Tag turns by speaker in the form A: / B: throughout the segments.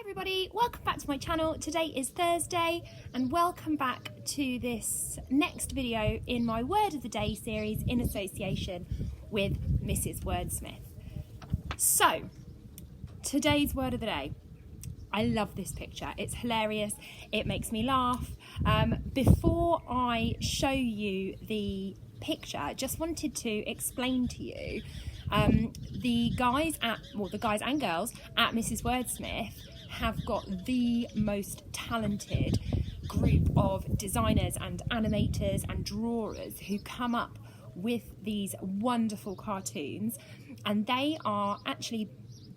A: Everybody, welcome back to my channel. Today is Thursday and welcome back to this next video in my Word of the Day series in association with Mrs. Wordsmith. So, today's Word of the Day. I love this picture. It's hilarious. It makes me laugh. Before I show you the picture, I just wanted to explain to you the guys and girls at Mrs. Wordsmith have got the most talented group of designers and animators and drawers who come up with these wonderful cartoons, and they are actually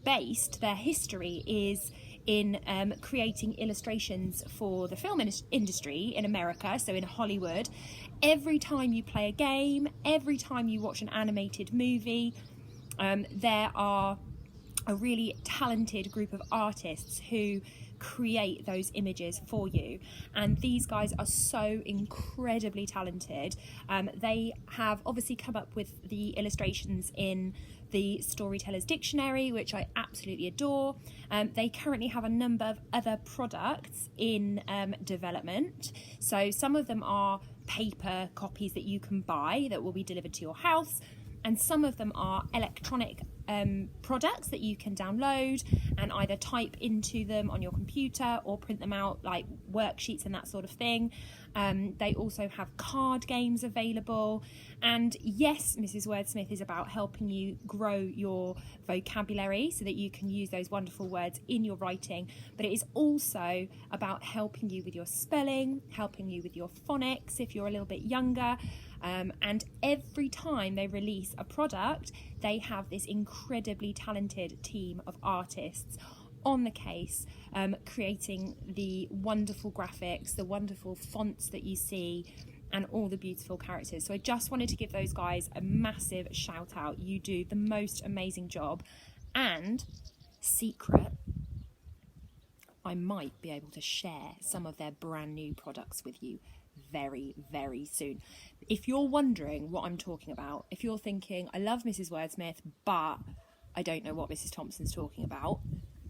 A: based, their history is in creating illustrations for the film industry in America, so in Hollywood. Every time you play a game, every time you watch an animated movie, there are a really talented group of artists who create those images for you, and these guys are so incredibly talented. They have obviously come up with the illustrations in the Storyteller's Dictionary, which I absolutely adore. They currently have a number of other products in development, so some of them are paper copies that you can buy that will be delivered to your house, and some of them are electronic products that you can download and either type into them on your computer or print them out like worksheets and that sort of thing. They also have card games available, and yes, Mrs. Wordsmith is about helping you grow your vocabulary so that you can use those wonderful words in your writing, but it is also about helping you with your spelling, helping you with your phonics if you're a little bit younger. And every time they release a product, they have this incredibly talented team of artists on the case, creating the wonderful graphics, the wonderful fonts that you see, and all the beautiful characters. So I just wanted to give those guys a massive shout out. You do the most amazing job. And secret, I might be able to share some of their brand new products with you very, very soon. If you're wondering what I'm talking about, if you're thinking, I love Mrs. Wordsmith, but I don't know what Mrs. Thompson's talking about,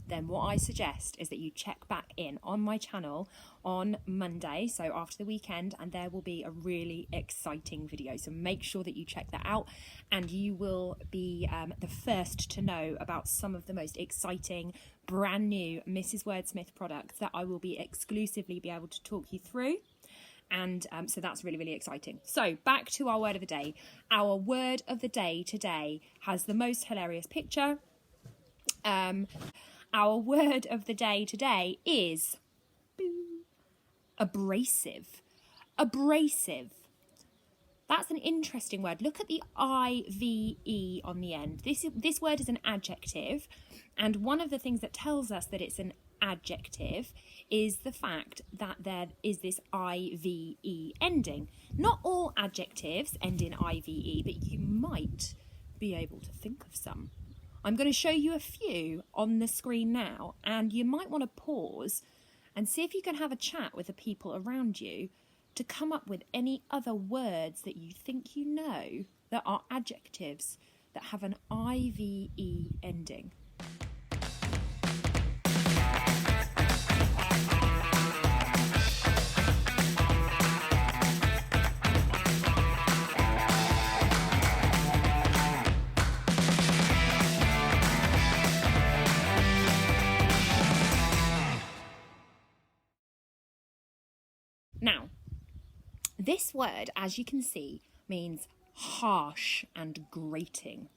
A: then what I suggest is that you check back in on my channel on Monday, so after the weekend, and there will be a really exciting video. So make sure that you check that out, and you will be the first to know about some of the most exciting brand new Mrs. Wordsmith products that I will be exclusively be able to talk you through. And so that's really, really exciting. So back to our word of the day. Our word of the day today has the most hilarious picture. Our word of the day today is abrasive. Abrasive. That's an interesting word. Look at the I-V-E on the end. This word is an adjective, and one of the things that tells us that it's an adjective is the fact that there is this I-V-E ending. Not all adjectives end in I-V-E, but you might be able to think of some. I'm going to show you a few on the screen now, and you might want to pause and see if you can have a chat with the people around you to come up with any other words that you think you know that are adjectives that have an I-V-E ending. Now, this word, as you can see, means harsh and grating.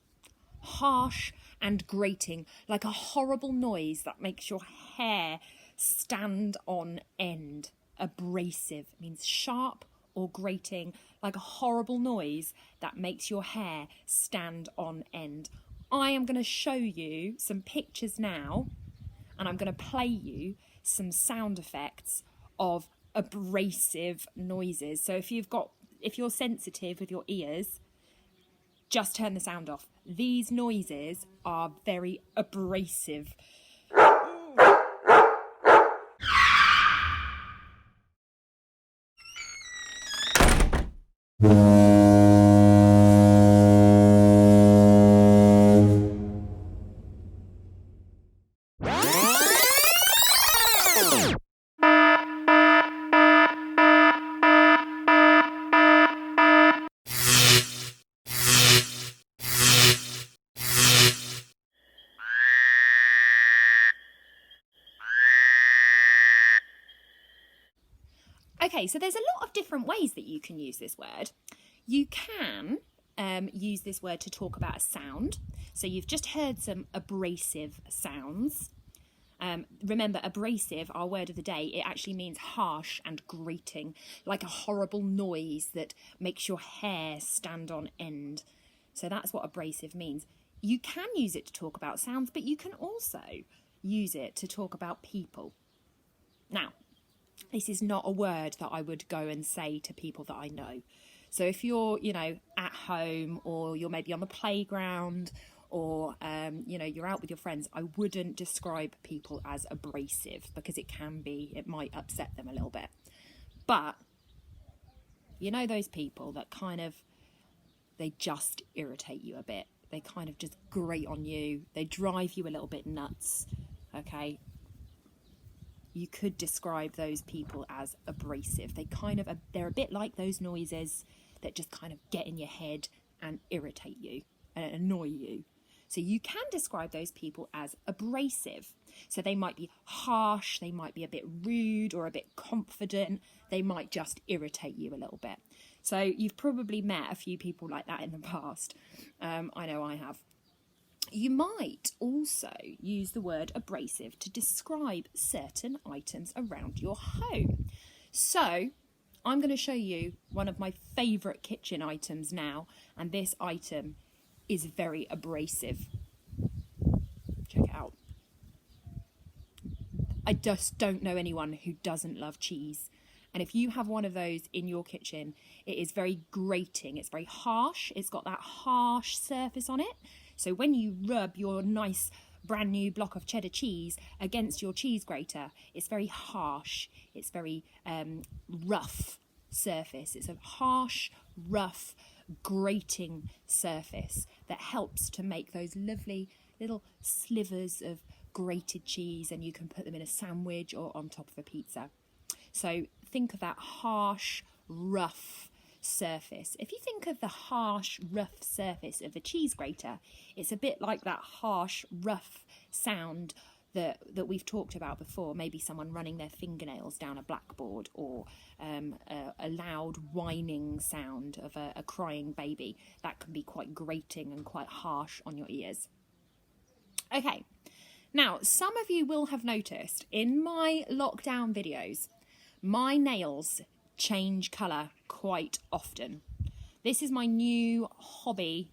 A: Harsh and grating, like a horrible noise that makes your hair stand on end. Abrasive means sharp or grating, like a horrible noise that makes your hair stand on end. I am going to show you some pictures now, and I'm going to play you some sound effects of abrasive noises. So if you're sensitive with your ears, just turn the sound off. These noises are very abrasive. Okay, so there's a lot of different ways that you can use this word. You can use this word to talk about a sound. So you've just heard some abrasive sounds. Remember, abrasive, our word of the day, it actually means harsh and grating, like a horrible noise that makes your hair stand on end. So that's what abrasive means. You can use it to talk about sounds, but you can also use it to talk about people. Now, this is not a word that I would go and say to people that I know. So if you're, at home, or you're maybe on the playground, or, you're out with your friends, I wouldn't describe people as abrasive, because it might upset them a little bit. But, those people that they just irritate you a bit. They kind of just grate on you. They drive you a little bit nuts, okay? You could describe those people as abrasive. They're a bit like those noises that just kind of get in your head and irritate you and annoy you. So you can describe those people as abrasive. So they might be harsh, they might be a bit rude or a bit confident. They might just irritate you a little bit. So you've probably met a few people like that in the past. I know I have. You might also use the word abrasive to describe certain items around your home. So I'm going to show you one of my favourite kitchen items now, and this item is very abrasive. Check it out. I just don't know anyone who doesn't love cheese. And if you have one of those in your kitchen, it is very grating. It's very harsh. It's got that harsh surface on it. So when you rub your nice brand new block of cheddar cheese against your cheese grater, it's very harsh. It's very rough surface. It's a harsh, rough, grating surface that helps to make those lovely little slivers of grated cheese, and you can put them in a sandwich or on top of a pizza. So think of that harsh, rough surface. If you think of the harsh, rough surface of a cheese grater, it's a bit like that harsh, rough sound that we've talked about before. Maybe someone running their fingernails down a blackboard, or a loud whining sound of a crying baby. That can be quite grating and quite harsh on your ears. Okay, now some of you will have noticed in my lockdown videos, my nails change colour quite often. This is my new hobby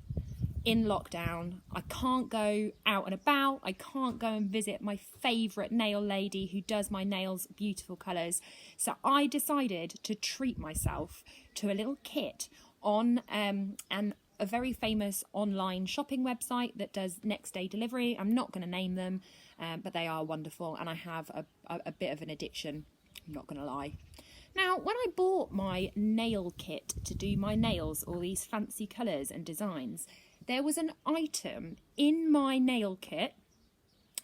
A: in lockdown. I can't go out and about. I can't go and visit my favourite nail lady who does my nails beautiful colours. So I decided to treat myself to a little kit on a very famous online shopping website that does next day delivery. I'm not going to name them, but they are wonderful, and I have a bit of an addiction, I'm not going to lie. Now, when I bought my nail kit to do my nails, all these fancy colours and designs, there was an item in my nail kit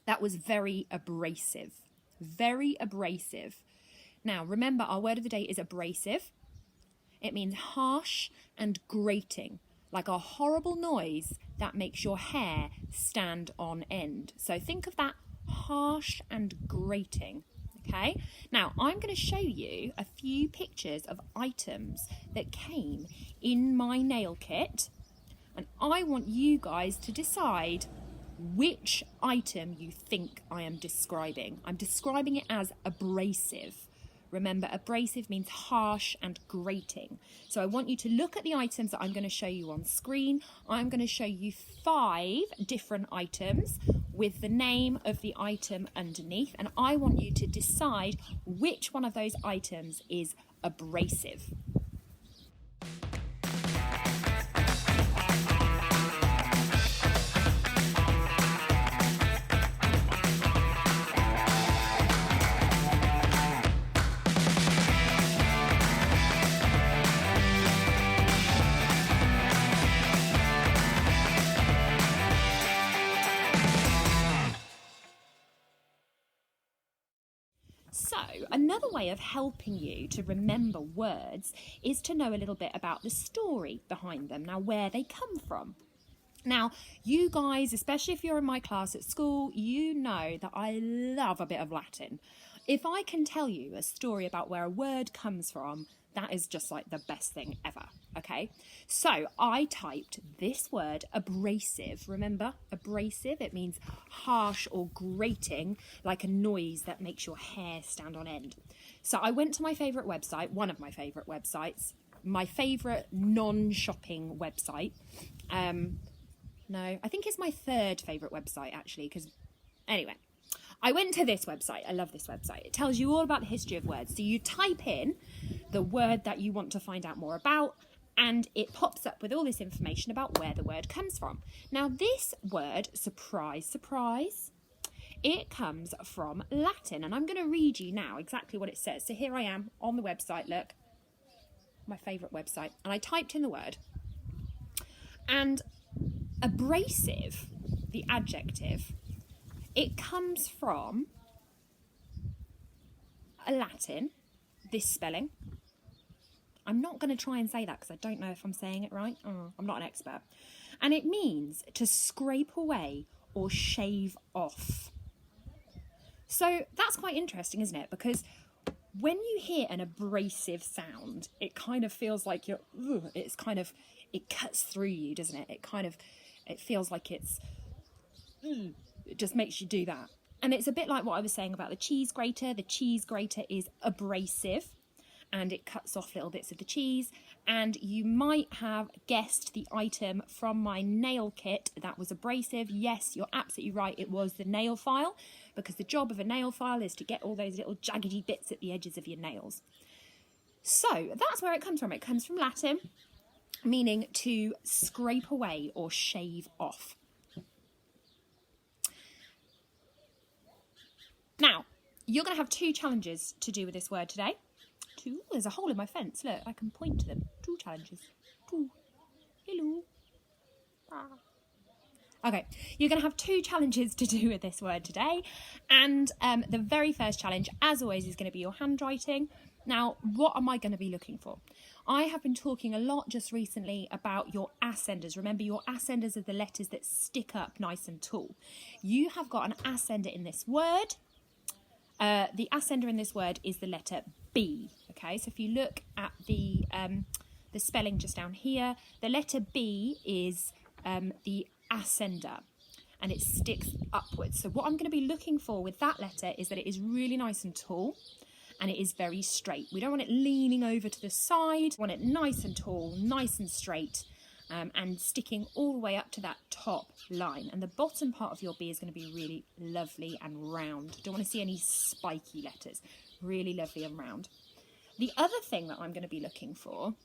A: that was very abrasive. Very abrasive. Now, remember, our word of the day is abrasive. It means harsh and grating, like a horrible noise that makes your hair stand on end. So think of that, harsh and grating. Okay, now I'm going to show you a few pictures of items that came in my nail kit, and I want you guys to decide which item you think I am describing. I'm describing it as abrasive. Remember, abrasive means harsh and grating. So I want you to look at the items that I'm going to show you on screen. I'm going to show you 5 different items with the name of the item underneath, and I want you to decide which one of those items is abrasive. So, another way of helping you to remember words is to know a little bit about the story behind them, now where they come from. Now, you guys, especially if you're in my class at school, you know that I love a bit of Latin. If I can tell you a story about where a word comes from, that is just like the best thing ever, okay? So I typed this word, abrasive. Remember, abrasive, it means harsh or grating, like a noise that makes your hair stand on end. So I went to my favourite website, one of my favourite websites, my favourite non-shopping website. No, I think it's my third favourite website actually, because anyway, I went to this website. I love this website. It tells you all about the history of words. So you type in the word that you want to find out more about, and it pops up with all this information about where the word comes from. Now this word, surprise, surprise, it comes from Latin, and I'm going to read you now exactly what it says. So here I am on the website, look, my favourite website, and I typed in the word, and abrasive, the adjective, it comes from a Latin, this spelling. I'm not going to try and say that because I don't know if I'm saying it right. I'm not an expert. And it means to scrape away or shave off. So that's quite interesting, isn't it? Because when you hear an abrasive sound, it kind of feels like it cuts through you, doesn't it? It feels like it just makes you do that. And it's a bit like what I was saying about the cheese grater. The cheese grater is abrasive and it cuts off little bits of the cheese. And you might have guessed the item from my nail kit that was abrasive. Yes, you're absolutely right. It was the nail file, because the job of a nail file is to get all those little jaggedy bits at the edges of your nails. So that's where it comes from. It comes from Latin, meaning to scrape away or shave off. Now, you're going to have 2 challenges to do with this word today. 2. There's a hole in my fence. Look, I can point to them. 2 challenges. 2. Hello. Okay, you're going to have 2 challenges to do with this word today. And the very first challenge, as always, is going to be your handwriting. Now, what am I going to be looking for? I have been talking a lot just recently about your ascenders. Remember, your ascenders are the letters that stick up nice and tall. You have got an ascender in this word. The ascender in this word is the letter B. Okay, so if you look at the spelling just down here, the letter B is the ascender, and it sticks upwards. So what I'm going to be looking for with that letter is that it is really nice and tall, and it is very straight. We don't want it leaning over to the side. We want it nice and tall, nice and straight, and sticking all the way up to that top line. And the bottom part of your B is going to be really lovely and round. Don't want to see any spiky letters. Really lovely and round. The other thing that I'm going to be looking for,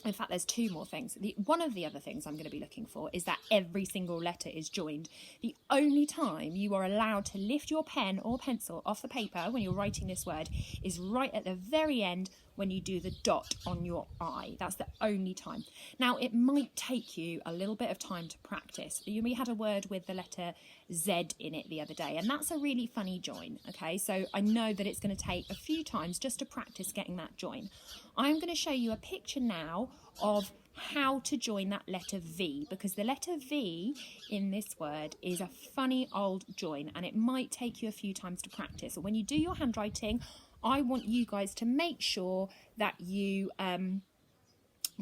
A: in fact, there's 2 more things. One of the other things I'm going to be looking for is that every single letter is joined. The only time you are allowed to lift your pen or pencil off the paper when you're writing this word is right at the very end when you do the dot on your I. That's the only time. Now, it might take you a little bit of time to practice. We had a word with the letter Z in it the other day, and that's a really funny join, okay? So I know that it's going to take a few times just to practice getting that join. I'm going to show you a picture now of how to join that letter V, because the letter V in this word is a funny old join, and it might take you a few times to practice. So when you do your handwriting, I want you guys to make sure that you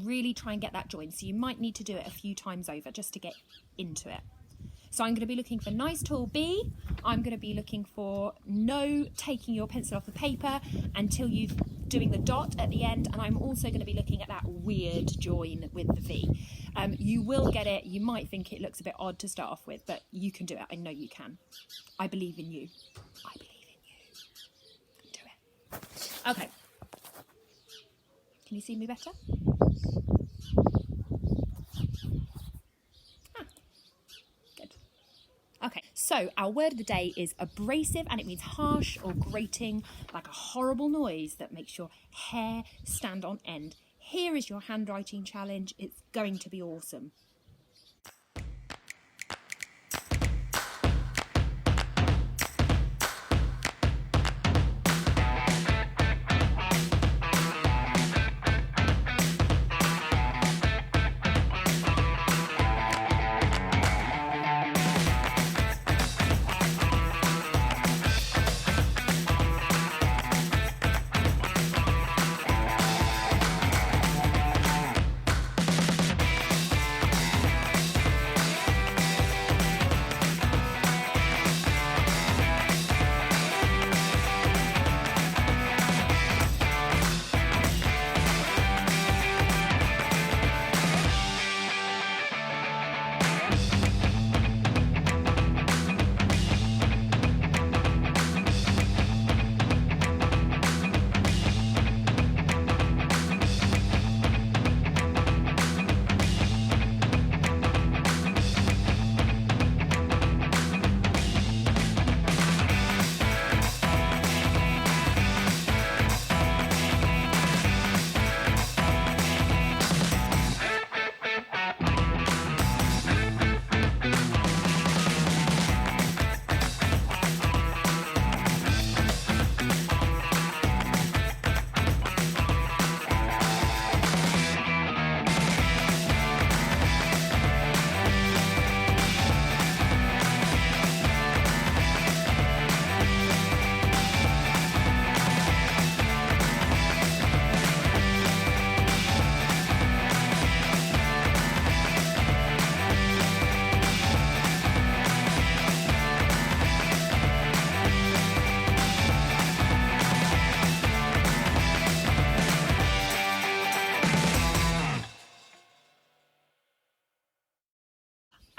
A: really try and get that join. So you might need to do it a few times over just to get into it. So I'm going to be looking for nice tall B. I'm going to be looking for no taking your pencil off the paper until you're doing the dot at the end. And I'm also going to be looking at that weird join with the V. You will get it. You might think it looks a bit odd to start off with, but you can do it. I know you can. I believe in you. I believe in you. Do it. Okay. Can you see me better? Okay, so our word of the day is abrasive, and it means harsh or grating, like a horrible noise that makes your hair stand on end. Here is your handwriting challenge. It's going to be awesome.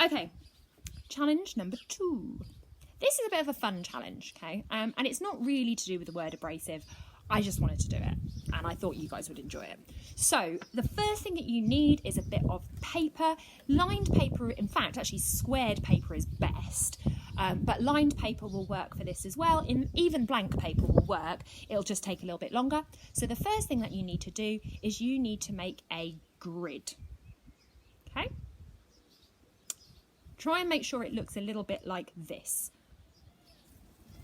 A: Okay, challenge number 2. This is a bit of a fun challenge, okay? And it's not really to do with the word abrasive. I just wanted to do it, and I thought you guys would enjoy it. So the first thing that you need is a bit of paper. Lined paper, in fact, actually squared paper is best, but lined paper will work for this as well. Even blank paper will work. It'll just take a little bit longer. So the first thing that you need to do is you need to make a grid, okay? Try and make sure it looks a little bit like this.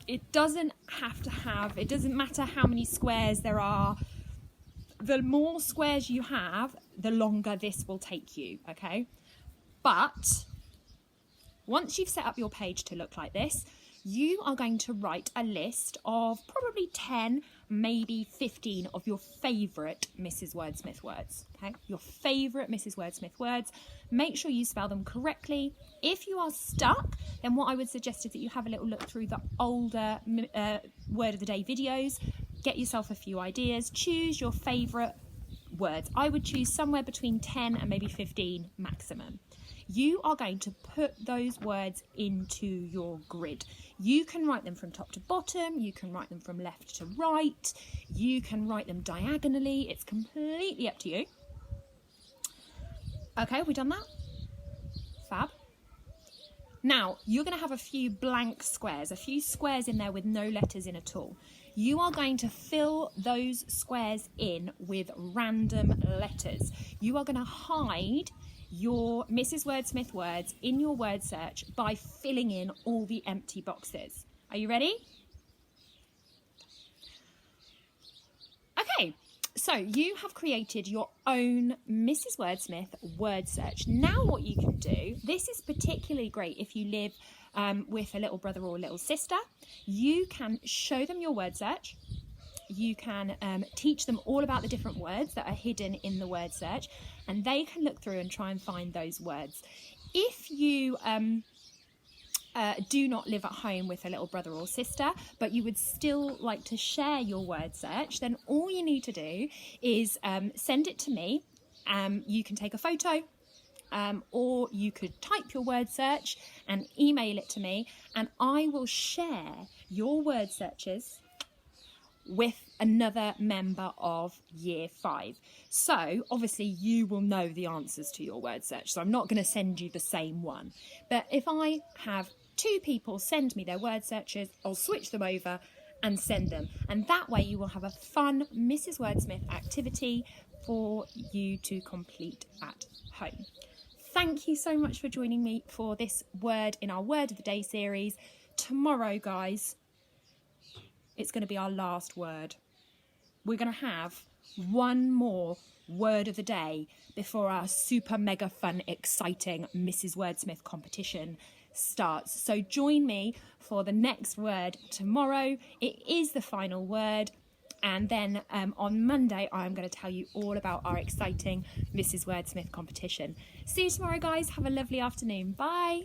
A: It doesn't matter how many squares there are. The more squares you have, the longer this will take you, okay? But once you've set up your page to look like this, you are going to write a list of probably 10, maybe 15 of your favourite Mrs. Wordsmith words, okay? Your favourite Mrs. Wordsmith words. Make sure you spell them correctly. If you are stuck, then what I would suggest is that you have a little look through the older Word of the Day videos, get yourself a few ideas, choose your favourite words. I would choose somewhere between 10 and maybe 15 maximum. You are going to put those words into your grid. You can write them from top to bottom, you can write them from left to right, you can write them diagonally, it's completely up to you. Okay, have we done that? Fab. Now, you're going to have a few blank squares, a few squares in there with no letters in at all. You are going to fill those squares in with random letters. You are going to hide your Mrs. Wordsmith words in your word search by filling in all the empty boxes. Are you ready? Okay, so you have created your own Mrs. Wordsmith word search. Now what you can do, this is particularly great if you live with a little brother or a little sister. You can show them your word search. You can teach them all about the different words that are hidden in the word search, and they can look through and try and find those words. If you do not live at home with a little brother or sister, but you would still like to share your word search, then all you need to do is send it to me. You can take a photo, or you could type your word search and email it to me, and I will share your word searches with another member of year 5. So obviously you will know the answers to your word search, so I'm not going to send you the same one. But if I have 2 people send me their word searches, I'll switch them over and send them, and that way you will have a fun Mrs. Wordsmith activity for you to complete at home. Thank you so much for joining me for this word in our Word of the Day series. Tomorrow, guys, it's going to be our last word. We're going to have one more word of the day before our super mega fun, exciting Mrs. Wordsmith competition starts. So join me for the next word tomorrow. It is the final word. And then on Monday, I'm going to tell you all about our exciting Mrs. Wordsmith competition. See you tomorrow, guys. Have a lovely afternoon. Bye.